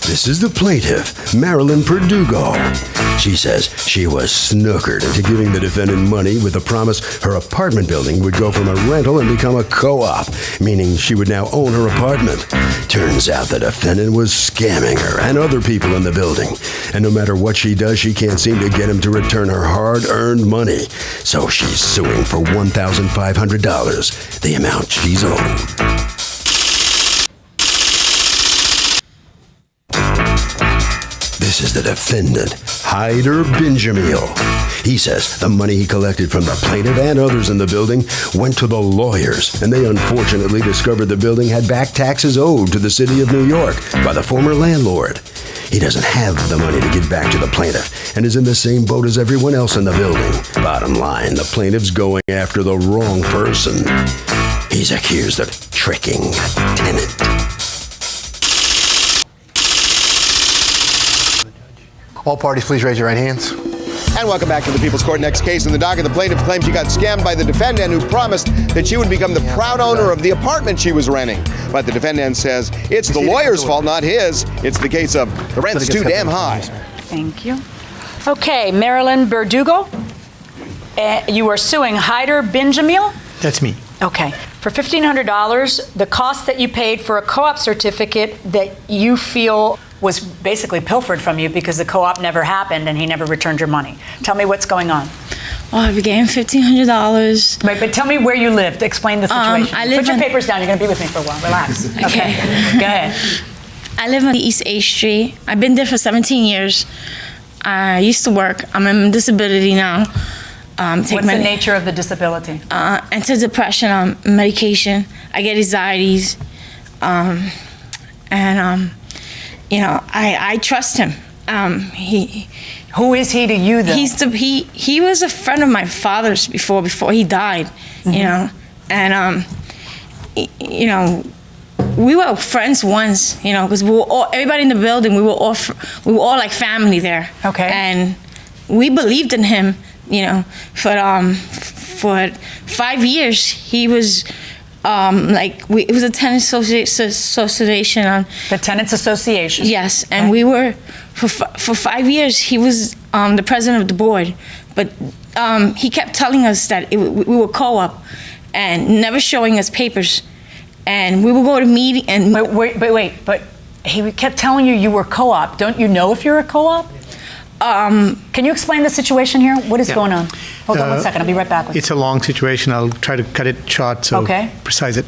This is the plaintiff, Marilyn Perdugo. She says she was snookered into giving the defendant money with the promise her apartment building would go from a rental and become a co-op, meaning she would now own her apartment. Turns out the defendant was scamming her and other people in the building. And no matter what she does, she can't seem to get him to return her hard-earned money. So she's suing for $1,500, the amount she's owed. This is the defendant, Hyder Benjamil. He says the money he collected from the plaintiff and others in the building went to the lawyers, and they unfortunately discovered the building had back taxes owed to the city of New York by the former landlord. He doesn't have the money to give back to the plaintiff and is in the same boat as everyone else in the building. Bottom line, the plaintiff's going after the wrong person. He's accused of tricking a tenant. All parties, please raise your right hands. And welcome back to the People's Court. Next case in the docket, the plaintiff claims she got scammed by the defendant, who promised that she would become the proud owner of the apartment she was renting. But the defendant says it's the lawyer's fault, not his. It's the case of the rent's too damn high. Thank you. Okay, Marilyn Perdugo, you are suing Hyder Benjamil? That's me. Okay. For $1,500, the cost that you paid for a co-op certificate that you feel was basically pilfered from you because the co-op never happened and he never returned your money. Tell me what's going on. Oh, I began $1,500. Right, but tell me where you lived. Explain the situation. Put your papers down. You're going to be with me for a while. Relax. Okay. Go ahead. I live on East 8th Street. I've been there for 17 years. I used to work. I'm on disability now. What's the nature of the disability? Antidepressant medication. I get anxieties. You know, I trust him. Who is he to you, though? He was a friend of my father's before he died. Mm-hmm. You know, and you know, we were friends once. You know, because everybody in the building, we were all like family there. Okay. And we believed in him. You know, for 5 years he was. It was a tenants association. The tenants association. Yes, and we were for 5 years. He was the president of the board, but he kept telling us that we were co-op, and never showing us papers. And we would go to meeting and. But he kept telling you were co-op. Don't you know if you're a co-op? Can you explain the situation here? What is going on? Hold on 1 second. I'll be right back with you. It's a long situation. I'll try to cut it short, so precise it.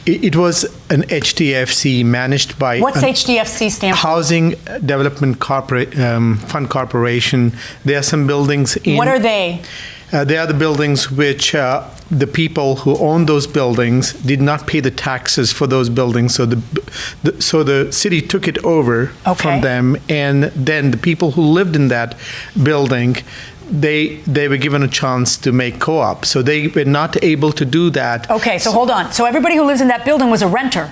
It was an HDFC managed by... What's HDFC stand for? Housing Development Fund Corporation. There are some buildings in... What are they? They are the buildings which the people who own those buildings did not pay the taxes for those buildings, so the city took it over from them, and then the people who lived in that building, they were given a chance to make co-op, so they were not able to do that. Okay, so hold on. So everybody who lives in that building was a renter?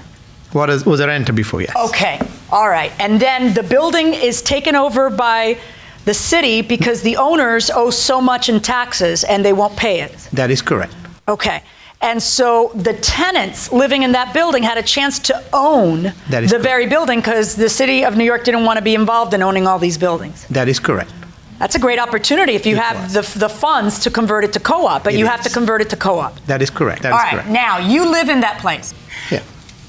Was a renter before, yes. Okay, all right. And then the building is taken over by the city because the owners owe so much in taxes and they won't pay it. That is correct. Okay. And so the tenants living in that building had a chance to own the very building because the city of New York didn't want to be involved in owning all these buildings. That is correct. That's a great opportunity if you have the funds to convert it to co-op, but you have to convert it to co-op. That is correct. All right. Now, you live in that place. Yeah.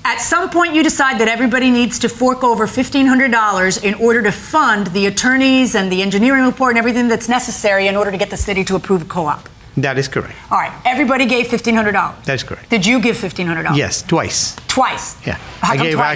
At some point, you decide that everybody needs to fork over $1,500 in order to fund the attorneys and the engineering report and everything that's necessary in order to get the city to approve a co-op. That is correct. All right. Everybody gave $1,500. That's correct. Did you give $1,500? Yes, twice. Twice? Yeah. How I come gave twice?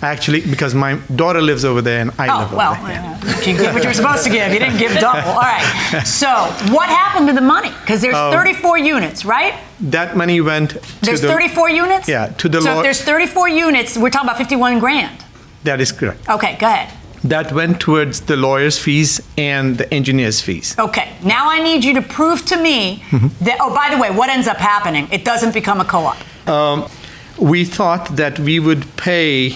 actually because my daughter lives over there and I live over there. Yeah. You gave what you were supposed to give. You didn't give double. All right. So what happened to the money? Because there's 34 units, right? That money went to There's 34 units? Yeah, to the So if there's 34 units, we're talking about 51 grand. That is correct. Okay, go ahead. That went towards the lawyer's fees and the engineer's fees. Okay, now I need you to prove to me that, oh, by the way, what ends up happening? It doesn't become a co-op. We thought that we would pay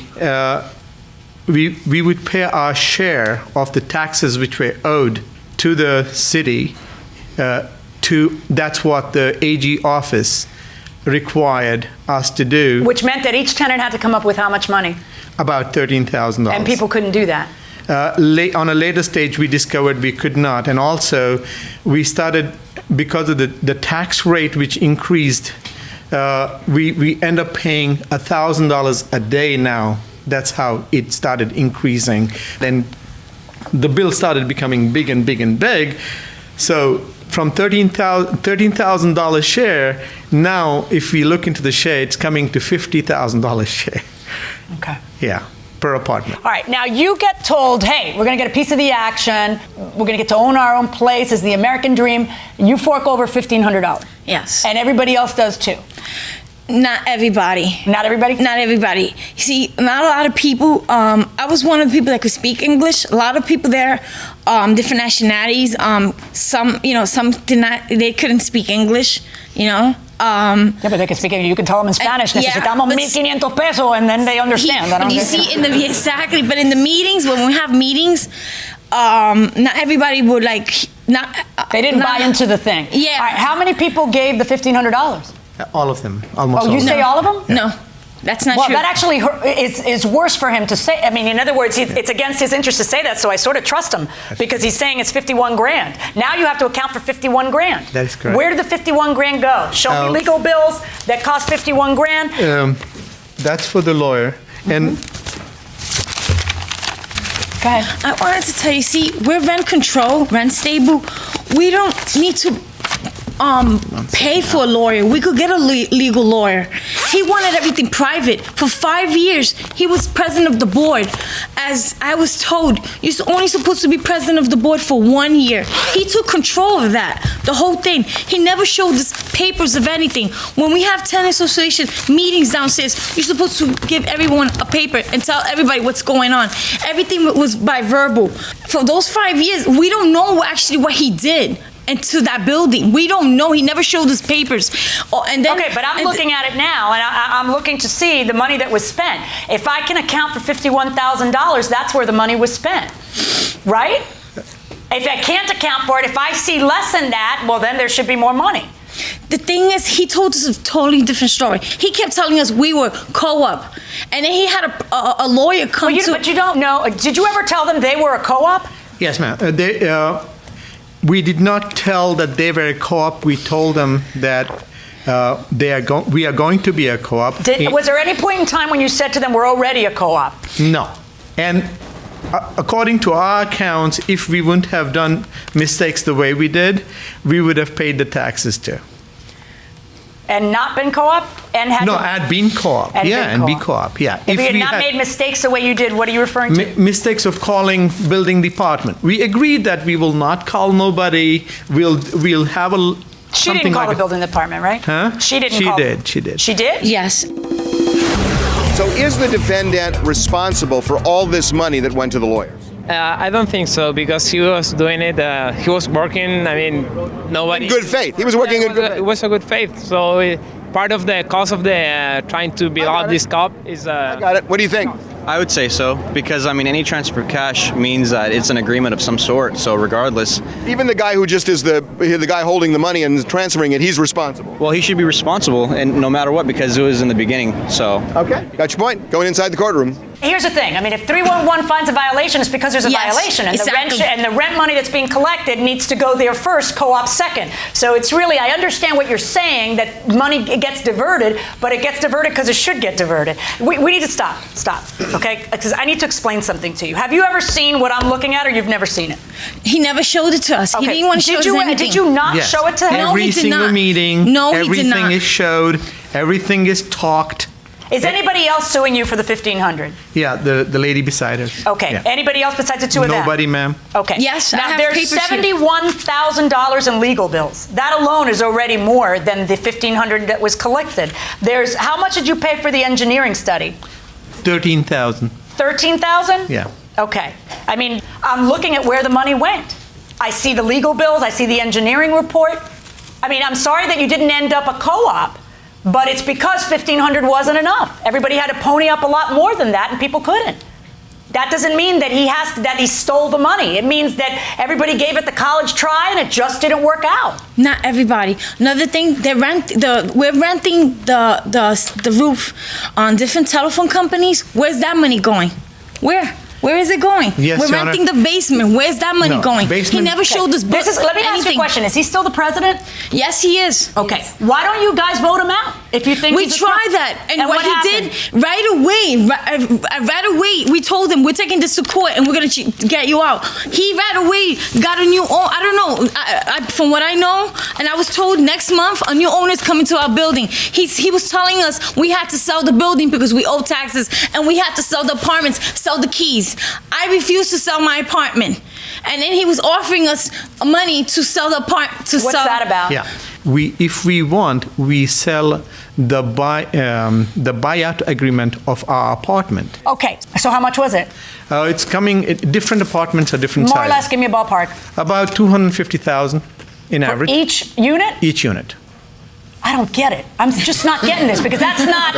we would pay our share of the taxes which were owed to the city. That's what the AG office required us to do. Which meant that each tenant had to come up with how much money? About $13,000. And people couldn't do that. On a later stage, we discovered we could not. And also, we started, because of the tax rate which increased, we end up paying $1,000 a day now. That's how it started increasing. Then the bill started becoming big and big and big. So from $13,000 share, now if we look into the share, it's coming to $50,000 share. Okay. Yeah, per apartment. All right, now you get told, hey, we're going to get a piece of the action. We're going to get to own our own place. It's the American dream. You fork over $1,500. Yes. And everybody else does too. Not everybody. Not everybody? Not everybody. You see, not a lot of people. I was one of the people that could speak English. A lot of people there, different nationalities. Some did not. They couldn't speak English. Yeah, but they can speak English. You can tell them in Spanish. Necesitamos 1,500 pesos, and then they understand. But exactly. But in the meetings, when we have meetings, not everybody would like. They didn't buy into the thing. Yeah. All right, how many people gave the $1,500? All of them, almost all. Oh, you of them. say all of them? No, that's not well, true. Well, that actually is worse for him to say. I mean, in other words, it's against his interest to say that, so I sort of trust him because he's saying it's 51 grand. Now you have to account for 51 grand. That is correct. Where did the 51 grand go? Show me legal bills that cost 51 grand. That's for the lawyer. And go ahead. I wanted to tell you, see, we're rent control, rent stable. We don't need to pay for a lawyer. We could get a legal lawyer. He wanted everything private. For 5 years, he was president of the board. As I was told, you're only supposed to be president of the board for 1 year. He took control of that, the whole thing. He never showed us papers of anything. When we have tenant association meetings downstairs, you're supposed to give everyone a paper and tell everybody what's going on. Everything was by verbal. For those 5 years, we don't know actually what he did into that building. We don't know. He never showed us papers. And then, okay, but I'm looking at it now, and I'm looking to see the money that was spent. If I can account for $51,000, that's where the money was spent, right? If I can't account for it, if I see less than that, well, then there should be more money. The thing is, he told us a totally different story. He kept telling us we were co-op, and then he had a lawyer come But you don't know. Did you ever tell them they were a co-op? yes, ma'am. We did not tell that they were a co-op. We told them that we are going to be a co-op. Was there any point in time when you said to them, we're already a co-op? No. And according to our accounts, if we wouldn't have done mistakes the way we did, we would have paid the taxes too. And not been co-op? And had had been co-op. And be co-op. Yeah. If you had not made mistakes the way you did, what are you referring to? Mistakes of calling building department. We agreed that we will not call nobody. We'll have a. She didn't call the building department, right? Huh? She didn't. She did. She did? Yes. So is the defendant responsible for all this money that went to the lawyers? I don't think so, because he was doing it. He was working. I mean, nobody. In good faith. He was working in good faith. It was a good faith. So part of the cause of the trying to build out this cop is. I got it. What do you think? I would say so, because I mean, any transfer of cash means that it's an agreement of some sort. So regardless, even the guy who just is the guy holding the money and transferring it, he's responsible. Well, he should be responsible, and no matter what, because it was in the beginning. So okay, got your point. Going inside the courtroom. Here's the thing. I mean, if 311 finds a violation, it's because there's a violation, and exactly. the rent money that's being collected needs to go there first, co-op second. So it's really, I understand what you're saying, that money gets diverted, but it gets diverted because it should get diverted. We need to stop, okay? Because I need to explain something to you. Have you ever seen what I'm looking at, or you've never seen it? He never showed it to us. Okay. He didn't want to show us anything. Did you not show it to him? No, Every he did single not. meeting, No, he did everything not. is showed, everything is talked. Is anybody else suing you for the $1,500? Yeah, the lady beside us. Okay. Yeah. Anybody else besides the two of them? Nobody, ma'am. Okay. Yes, I Now have there's papers here. $71,000 in legal bills. That alone is already more than the $1,500 that was collected. How much did you pay for the engineering study? $13,000. $13,000? Yeah. Okay. I mean, I'm looking at where the money went. I see the legal bills. I see the engineering report. I mean, I'm sorry that you didn't end up a co-op, but it's because $1,500 wasn't enough. Everybody had to pony up a lot more than that, and people couldn't. That doesn't mean that he stole the money. It means that everybody gave it the college try and it just didn't work out. Not everybody. Another thing, we're renting the roof on different telephone companies. Where's that money going? Where is it going? Yes, we're Your Honor. renting the basement. Where's that money going? He never showed us Let me ask you a question. Is he still the president? Yes, he is. Okay. Why don't you guys vote him out if you think we tried that, and what he happened? did right away, we told him we're taking this to court and we're gonna get you out. He right away got a new owner. I don't know. From what I know, and I was told next month a new owner is coming to our building. He was telling us we had to sell the building because we owe taxes, and we had to sell the apartments, sell the keys. I refused to sell my apartment, and then he was offering us money to sell the apartment. What's that about? Yeah, if we want, we sell the buyout agreement of our apartment. Okay, so how much was it? It's coming. Different apartments are different More size. or less, give me a ballpark. About 250,000 in average. Each unit? Each unit. I don't get it. I'm just not getting this because that's not,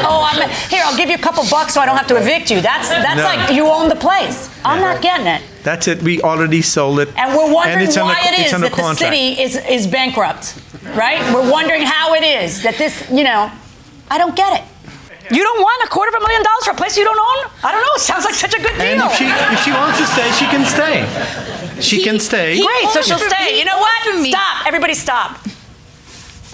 here, I'll give you a couple bucks so I don't have to evict you. That's No. like you own the place. I'm not getting it. That's it. We already sold it. And we're wondering it's why under, it it's is under that the contract. city is bankrupt, right? We're wondering how it is that this, I don't get it. You don't want $250,000 for a place you don't own? I don't know. It sounds like such a good deal. And if she wants to stay, she can stay. She can stay. Great, so she'll stay. You know what? Stop. Everybody stop.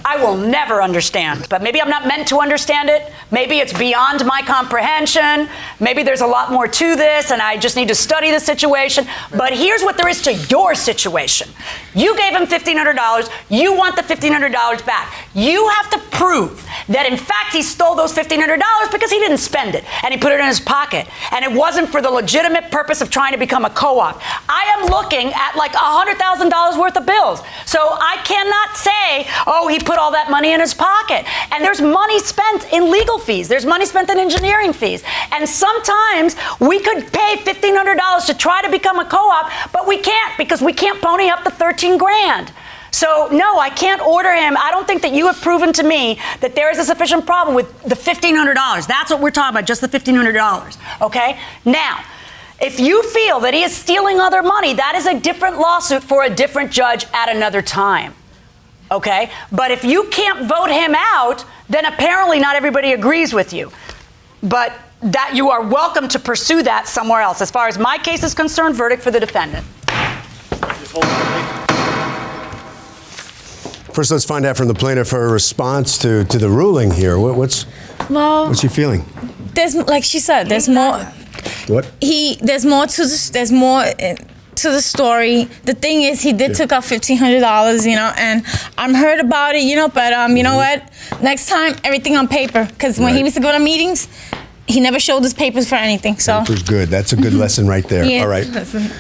I will never understand, but maybe I'm not meant to understand it. Maybe it's beyond my comprehension. Maybe there's a lot more to this and I just need to study the situation. But here's what there is to your situation. You gave him $1,500. You want the $1,500 back. You have to prove that in fact he stole those $1,500 because he didn't spend it and he put it in his pocket. And it wasn't for the legitimate purpose of trying to become a co-op. I am looking at like $100,000 worth of bills. So I cannot say, oh, he put all that money in his pocket. And there's money spent in legal fees. There's money spent in engineering fees. And sometimes we could pay $1,500 to try to become a co-op, but we can't because we can't pony up the $13,000. So no, I can't order him. I don't think that you have proven to me that there is a sufficient problem with the $1,500. That's what we're talking about, just the $1,500. Okay? Now, if you feel that he is stealing other money, that is a different lawsuit for a different judge at another time. Okay? But if you can't vote him out, then apparently not everybody agrees with you. But that you are welcome to pursue that somewhere else. As far as my case is concerned, verdict for the defendant. First, let's find out from the plaintiff her response to the ruling here. What's she feeling? There's, like she said, there's more. What? There's more to this. There's more to the story. The thing is, he did took out $1,500, and I'm hurt about it, but you know what? Next time, everything on paper, because when he used to go to meetings, he never showed his papers for anything. So Paper's good. That's a good lesson right there. Yeah, all right.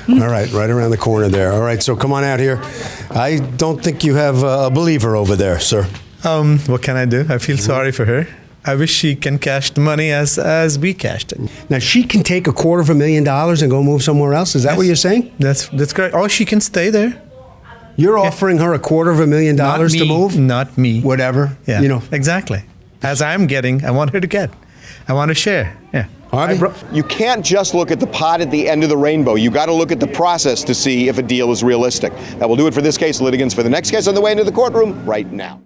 All right around the corner there. All right, so come on out here. I don't think you have a believer over there, sir. What can I do? I feel sorry for her. I wish she can cash the money as we cashed it. Now, she can take $250,000 and go move somewhere else? Is that what you're saying? That's correct. Or she can stay there. You're offering her $250,000 to move? Not me. Whatever. Yeah. Exactly. As I'm getting, I want her to get. I want to share. Yeah. You can't just look at the pot at the end of the rainbow. You got to look at the process to see if a deal is realistic. That will do it for this case. Litigants for the next case on the way into the courtroom right now.